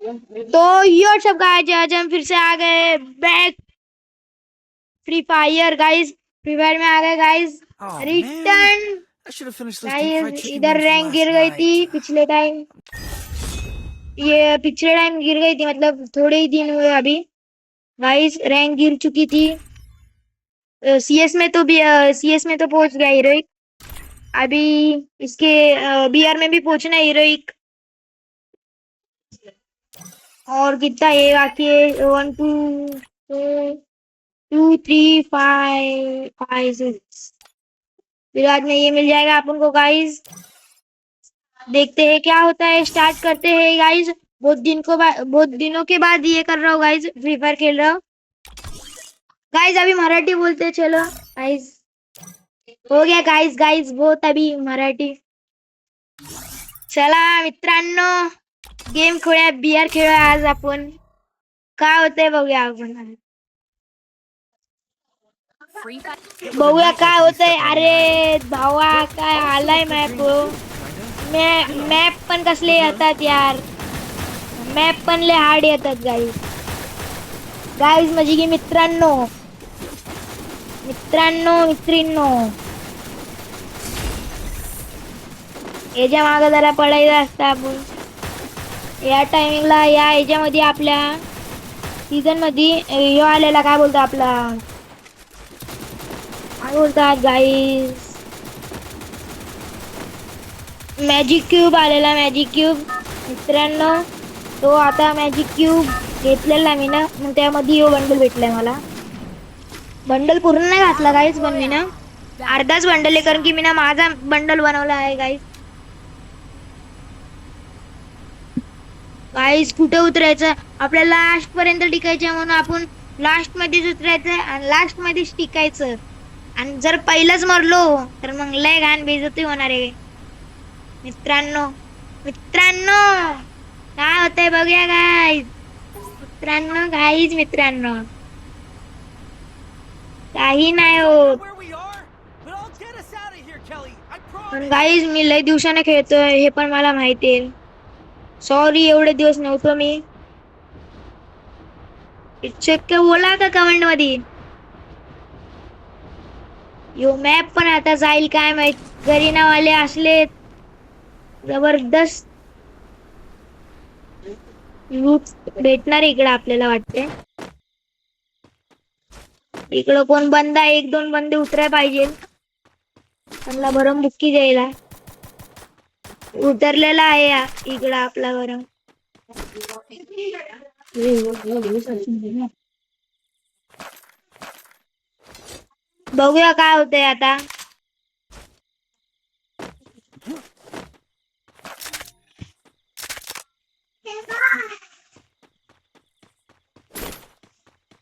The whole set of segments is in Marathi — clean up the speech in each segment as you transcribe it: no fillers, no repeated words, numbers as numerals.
तो यो सब गाइस, आज हम फिर से आ गए back free fire guys. Free fire में आ गए guys, Oh man, return. I should have finished those deep fried guys chicken इधर wings from rank Gir last गई थी night. पिछले टाइम। ये पिछले टाइम गिर गई थी, मतलब थोड़े ही दिन हुए अभी। गाइस रैंक गिर चुकी थी। सीएस में तो भी सीएस में तो पहुंच गया हीरोइक। अभी इसके बीआर में भी पहुंचना है हीरोइक। और कितना ये बाकी है, 1 2 2 3 5 5 6। फिर बाद में ये मिल जाएगा अपन को गाइस। देखते हैं क्या होता है, स्टार्ट करते हैं गाइस। बहुत दिनों के बाद ये कर रहा हूँ गाइस, फ्री फायर खेल रहा हूँ गाइस। अभी मराठी बोलते चलो गाइस। हो गया गाइस, गाइस बहुत अभी मराठी। चला मित्रांनो, गेम खेळूया, बियर खेळूया आज आपण। काय होतंय बघूया आपण, बघूया काय होतंय। अरे भावा काय आलाय मॅप, मॅप पण कसले येतात यार, मॅप पण लय हार्ड येतात गाईज। गाईज म्हणजे की मित्रांनो मित्रांनो मित्रींनो, याच्या मागे जरा पडायचं असतं आपण। या टायमिंगला या याच्यामध्ये आपल्या सीझन मध्ये ह्यो आलेला, काय बोलतो आपला, काय बोलतात गाईज, मॅजिक क्यूब आलेला, मॅजिक क्यूब मित्रांनो। तो आता मॅजिक क्यूब घेतलेला मी ना, मग त्यामध्ये ह्यो बंडल भेटलाय मला। बंडल पूर्ण नाही घातला गाईज, पण मी ना अर्धाच बंडल आहे, कारण की मी ना माझा बंडल बनवला आहे गाईज। गाईज कुठे उतरायचं, आपल्याला लास्ट पर्यंत टिकायचं, म्हणून आपण लास्ट मध्येच उतरायचं आणि लास्ट मध्येच टिकायचं। आणि जर पहिलाच मरलो तर मग लय घाण बेइज्जती होणार आहे मित्रांनो। मित्रांनो काय होतंय बघूया गाईज, मित्रांनो गाईज मित्रांनो, काही नाही होत। पण गाईज मी लय दिवसाने खेळतोय, हे पण मला माहिती आहे। सॉरी एवढे दिवस नव्हतो मी। चेक बोला का कमेंट मध्ये। यो मॅप पण आता जाईल काय माहित, गरीनावाले असले जबरदस्त लूट भेटणार इकडे आपल्याला वाटते। इकडं कोण बंदा, 1 2 बंदे उतराय पाहिजे, त्यांना भरम बुक्की द्यायला उतरलेला आहे इकडं आपला भरम। बघूया काय होतंय आता।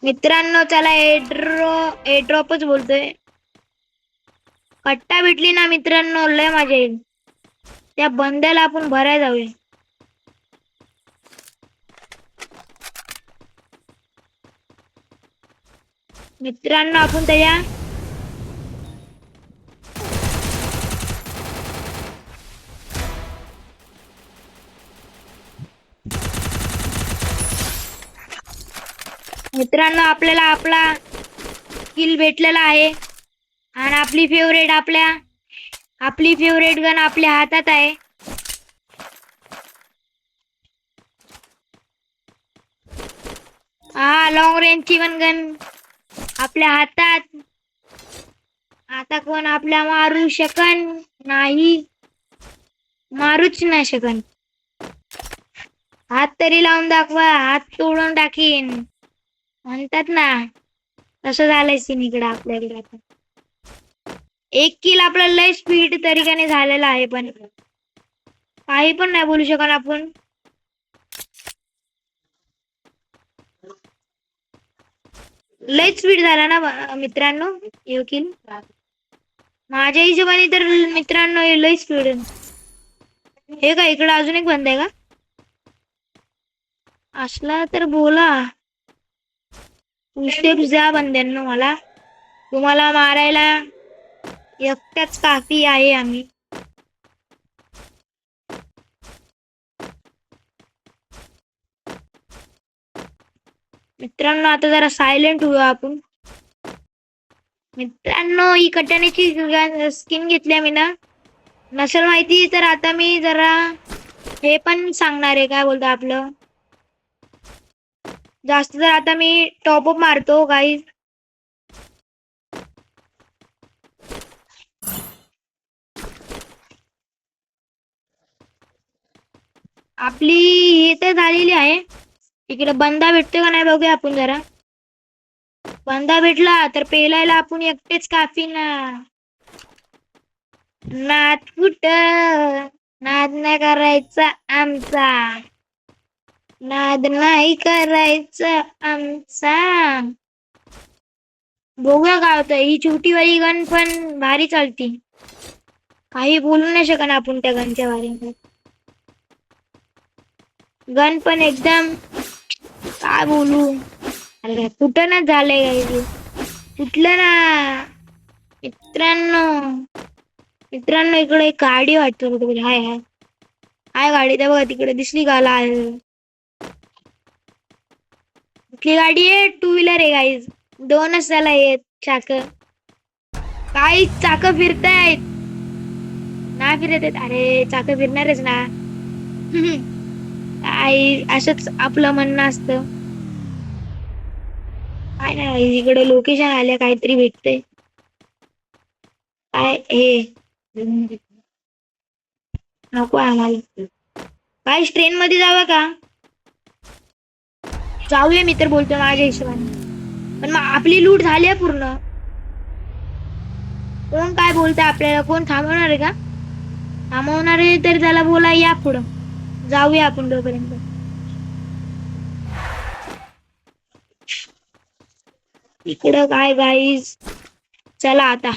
मित्रांनो चला एड्रॉपच बोलतोय। कट्टा भेटली ना मित्रांनो, लय मजा येईल। त्या बंद्याला आपण भरायला जाऊया। मित्रांनो आपण त्याच्या मित्रांनो आपल्याला आपला किल भेटलेला आहे आणि आपली फेवरेट गन आपल्या हातात आहे। हा लॉंग रेंजची गन आपल्या हातात। आता कोण आपल्या मारूच नाही शकन। हात तरी लावून दाखवा, हात तोडून टाकीन म्हणतात ना, तसं झालंय सीन इकडे आपल्याकडे। आता एक किल आपला लय स्पीड तरीकाने झालेला आहे, पण काही पण नाही बोलू शकत आपण। लय स्पीड झाला ना मित्रांनो यो किल, माझ्या हिशोबाने तर मित्रांनो लय स्पीड। हे का इकडे अजून एक बंद आहे का असला तर बोला, स्टेप्स द्या बंद्यांनो, मला तुम्हाला मारायला एकट्याच काफी आहे आम्ही। मित्रांनो आता जरा सायलेंट होऊया आपण. मित्रांनो ही कटाण्याची स्किन घेतली मी ना, नसेल माहिती तर आता मी जरा हे पण सांगणार आहे, काय बोलतो आपलं जास्त तर आता मी टॉपअप मारतो गाईज. आपली हे तर झालेली आहे. इकडे बंदा भेटतो का नाही बघूया आपण जरा. बंदा भेटला तर पेलायला आपण एकटेच काफी ना. नाद कुठं, नाद नाही करायचा आमचा, नाद नाही करायचा आमचा. बघूया काय होतं. ही छोटीवाली गन पण भारी चालती. काही बोलू नाही शकत आपण त्या गनच्या बारे. गन पण एकदम काय बोलू. अरे कुठं ना झालंय काही कुठलं ना. मित्रांनो इकडे एक गाडी वाटतो कुठे. हाय हाय हाय गाडी त्या बघा तिकडे दिसली का लाल. कुठली गाडी आहे. 2 व्हीलर आहे गाईज. 2च त्याला आहेत चाक. काही चाक फिरतायत ना फिरत आहेत. अरे चाक फिरणारच ना. काय असंच आपलं म्हणणं असतं. काय नाही इकडे लोकेशन आल्या काहीतरी भेटतंय. काय हे नको आम्हाला. काय ट्रेन मध्ये जावं का. जाऊया मी तर बोलतो माझ्या हिशोबाने. पण मग आपली लूट झाली आहे पूर्ण. कोण काय बोलतंय आपल्याला. कोण थांबवणार आहे का. थांबवणार आहे तर त्याला बोला या पुढं. जाऊया आपण तोपर्यंत. इकडं काय गाईज. चला आता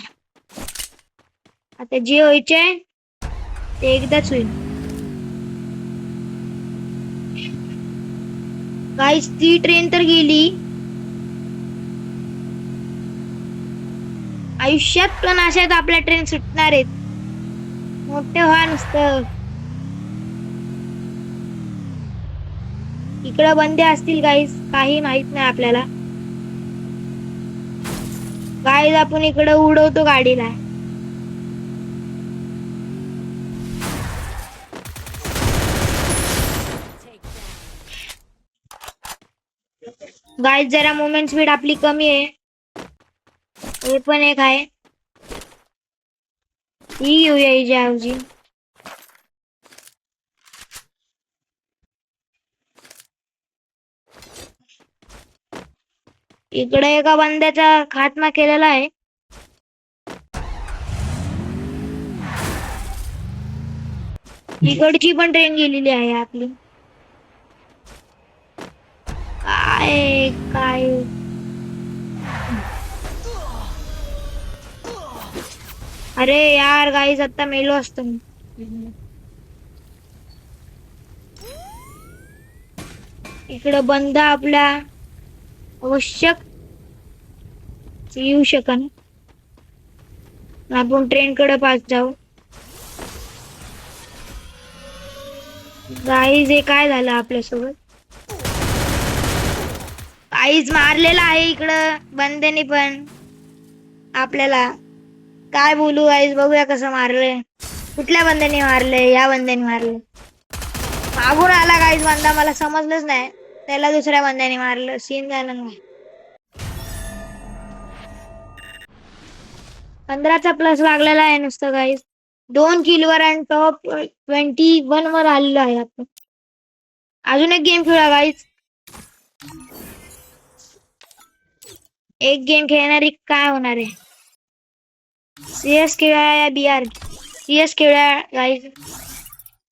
जे व्हायचे ते एकदाच होईल. गाईज ती ट्रेन तर गेली. आयुष्यात पण अशात आपल्या ट्रेन सुटणार आहेत. मोठे व्हा नुसतं. इकडं बंदे असतील गाईज. काही माहित नाही आपल्याला. गाईज आपण इकडं उडवतो गाडीला. गाईज जरा मोमेंट स्पीड आपली कमी आहे. हे पण एक आहे. ही घेऊया हिच्या ऐवजी. इकडे एका बंद्याचा खात्मा केलेला आहे. इकडची पण ट्रेन गेलेली आहे आपली. काय काय अरे यार गाईज आता मेलो असतो मी. इकडं बंद आपला आवश्यक येऊ शकन. आपण ट्रेन कडे पास जाऊ. गाईज हे काय झालं आपल्यासोबत. गाईज मारलेला आहे इकडं बंद्याने पण आपल्याला. काय बोलू गाईज बघूया कसं मारलंय. कुठल्या बंद्याने मारलंय. या बंद्याने मारलंय. मागून आला गाईज बंदा. मला समजलंच नाही. त्याला दुसऱ्या बंद्याने मारलं. सीन झालं नाही. 15चा प्लस लागलेला आहे नुसतं गाईज. 2 किलवर आणि टॉप 21 वर आलेलो आहे आपण. अजून एक गेम खेळा गाईज. एक गेम खेळणारी काय होणार आहे. CS खेळा या BR. CS खेळा गाईज.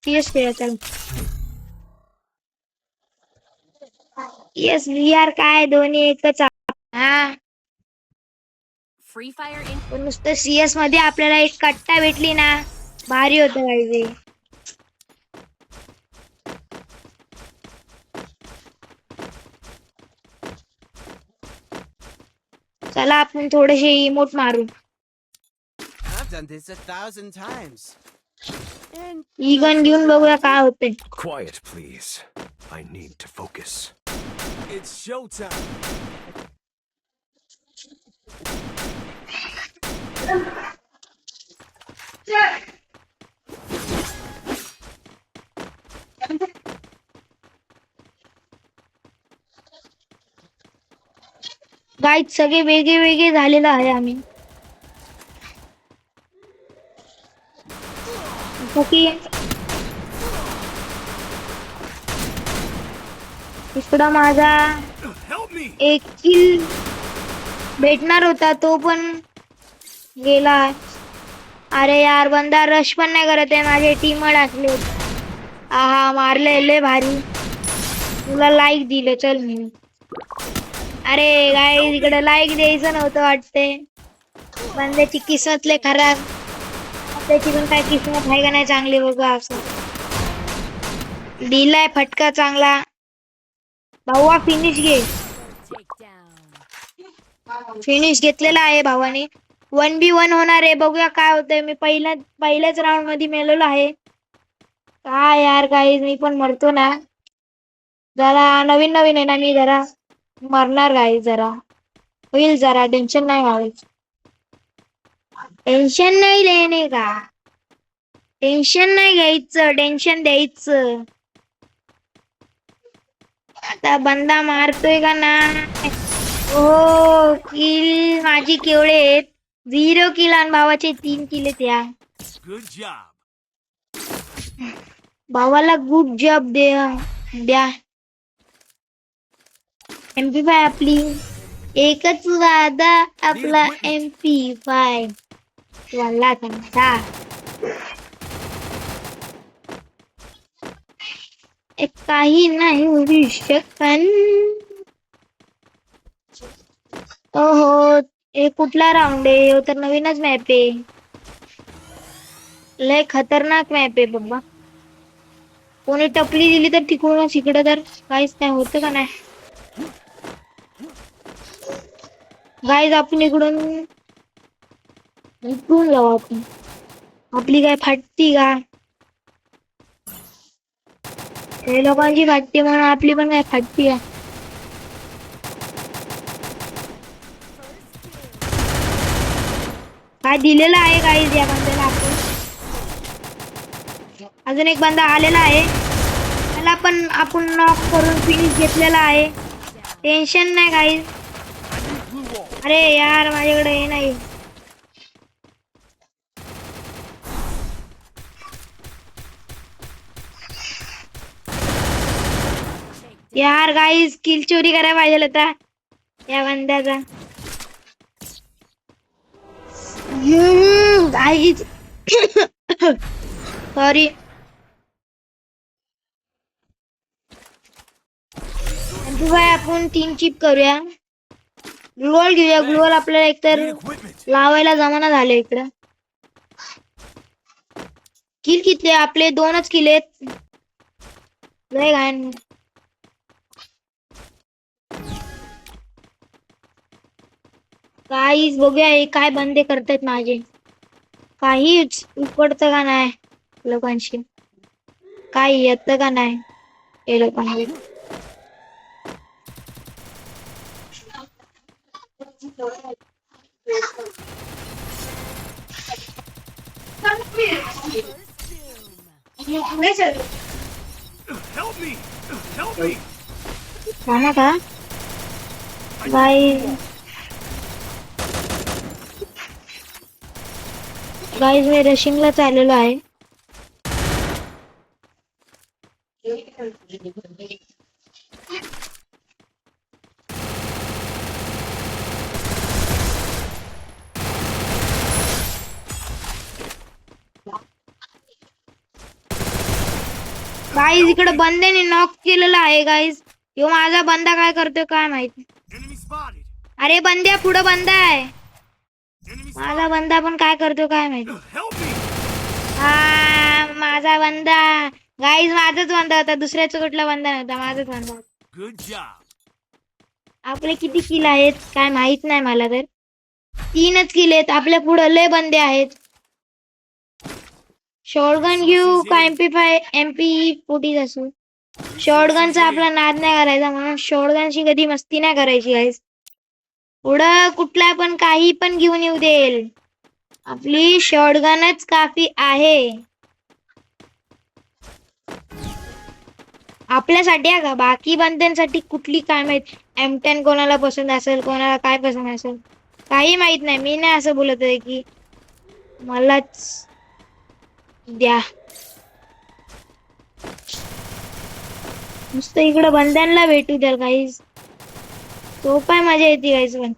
CS खेळा चल. CS VR काय दोन्ही एकच. हा Free Fire in पण नुसतं CS मध्ये आपल्याला एक कट्टा भेटली ना भारी होतं गाईज. चला आपण थोडेसे इमोट मारू. I've done this 1,000 times. And he gun घेऊन बघूया काय होते. Quiet, please. I need to focus. It's showtime. Guys सगळे वेगळे वेगळे झालेलं आहे आम्ही. जसं की इकडं माझा Help me! एक किल भेटणार होता तो पण गेला. अरे यार बंदा रश पण नाही करत आहे. माझे टीम टाकले. आहा मारले लय भारी. तुला लाईक दिलं चल मी. अरे गाईज इकडे लाईक द्यायचं नव्हतं वाटते. बंद्याची किस्मत लय खराब. त्याची पण काय किस्मत आहे का नाही चांगली बघा. असं दिलाय फटका चांगला. भावा फिनिश घे. Takedown. फिनिश घेतलेला आहे भावाने. 1v1 होणार आहे. बघूया काय होतंय. मी पहिल्याच राऊंड मध्ये मेलेलो आहे. काय यार गाईज मी पण मरतो ना. जरा नवीन नवीन आहे ना मी जरा मरणार गाईज. जरा होईल. जरा टेन्शन नाही घ्यायचं. टेन्शन नाही लेणे का. टेन्शन नाही घ्यायचं. टेन्शन द्यायचं. आता बंदा मारतोय का नाही. हो किल माझी केवढे आहेत. 0 किल आणि भावाचे 3 किल आहेत. या Good job. भावाला गुड जॉब द्या. MP5 आपली एकच वादा आपला MP5 वाला त्यांचा. काही नाही होऊ शकत. ओहो हे कुठला राऊंड आहे. हो तर नवीनच मॅप आहे. लय खतरनाक मॅप आहे बाबा. कोणी टपली दिली तर तिकडूनच इकडं तर काहीच नाही होतं का नाही. गाईज आपण इकडून जाऊ. आपण आपली काय फाटती का. हे लोकांची फाटती म्हणून आपली पण काय फाटती का. काय दिलेलं आहे गाईज या बंद्याला आपण. अजून एक बंदा आलेला आहे. त्याला पण आपण नॉक करून फिनिश घेतलेला आहे. टेन्शन नाही गाईज. अरे यार माझ्याकडे हे नाही. यार गाईज किल चोरी करायला पाहिजे होता या बंद्याचा. Guys sorry. आपण 3 चिप करूया. ग्लोअल घेऊया. ग्लोअल आपल्याला एकतर Need equipment. लावायला जमाना झालं इकडं. किल किती आपले 2च किल आहेत. लय घाण. काहीच बघूया हे काय बंदे करतायत माझे. काहीच उपडतं का नाही लोकांशी. काही येतं का नाही हे लोकांना. Help me! Help me! जाना का गाइस. गाइस मी रशिंगला चाललेलो आहे. गाइस इकडे बंद्याने नॉक केलेला आहे गाइस. यो माझा बंदा काय करतोय काय माहिती. Enemy spotted. अरे बंद्या पुढे बंदा आहे. Enemy माझा बंदा पण काय करतोय काय माहिती. Help me! हा माझा बंदा. गाइस माझाच बंदा होता. दुसऱ्याचा कुठला बंदा नव्हता. माझाच बंदा होता. Good job. आपले किती किल आहेत काय माहित नाही मला तर. 3च किल आहेत. आपल्या पुढे लय बंदे आहेत. शॉटगन घेऊ का MP5 MP40 असू. शॉटगनचा आपला नाद नाही करायचा, म्हणून शॉटगनची कधी मस्ती नाही करायची गाईज. पुढं कुठला पण काही पण घेऊन येऊ देईल, आपली शॉटगनच काफी आहे आपल्यासाठी. हा का बाकी बंद्यांसाठी कुठली काय माहित, M10 कोणाला पसंत असेल, कोणाला काय पसंत असेल काही माहित नाही. मी नाही असं बोलत आहे की मलाच द्या. नुसतं इकडं बंद्यांना भेटू द्या गाईज, तो काय मजा येते गाईज. पण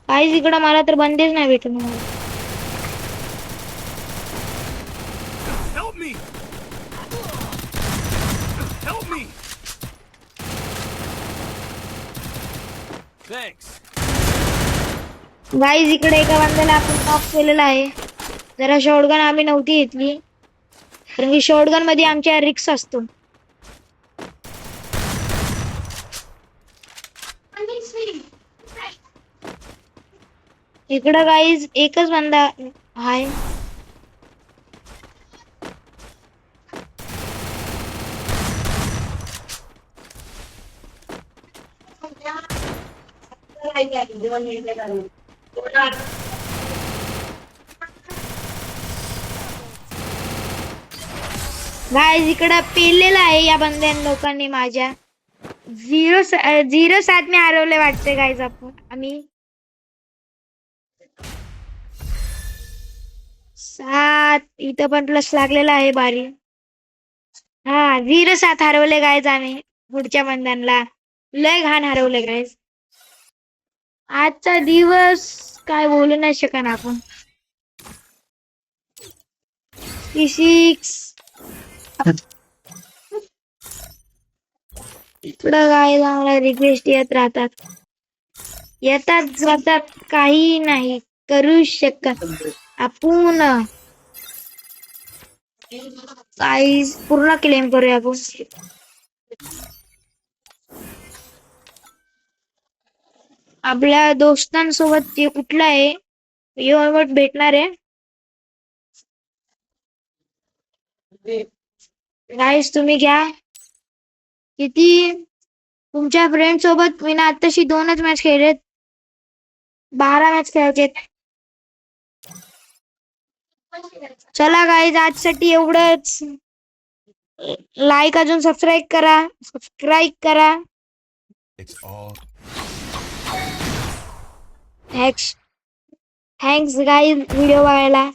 गाईज इकडं मला तर बंदेच नाही भेटू मला. Help me! Help me! Thanks. Guys इकडे एका बंद्याला आपण नॉक केलेला आहे. जरा शॉटगन आम्ही नव्हती घेतली, कारण की शॉटगन मध्ये आमच्या रिक्स असतो. इकडं गाईज एकच बंदा आहे. गाईज इकडं पेललेलं आहे या बंद्यां लोकांनी माझ्या. 0-7 ने हरवले वाटते गाईज आम्ही. 7 इथं पण प्लस लागलेला आहे बारी. हा 0-7 हरवले गाईज आम्ही पुढच्या बंद्यांना. लय घाण हरवले गाईज. आजचा दिवस काय बोलू नाही शकत आपण. P6 इकडं गाईज आम्हाला रिक्वेस्ट येत राहतात, येतात जातात, काही नाही करू शकत आपण. गाईज पूर्ण क्लेम करूया आपण. आपल्या दोस्तांसोबत ते कुठला आहे एवढं भेटणार आहे गाईज, तुम्ही घ्या. किती तुमच्या फ्रेंड सोबत मी ना आताशी 2च मॅच खेळलेत, 12 मॅच खेळायचे. चला गाईज आजसाठी एवढंच. लाईक अजून सबस्क्राईब करा. थँक्स गाईज व्हिडिओ बघायला.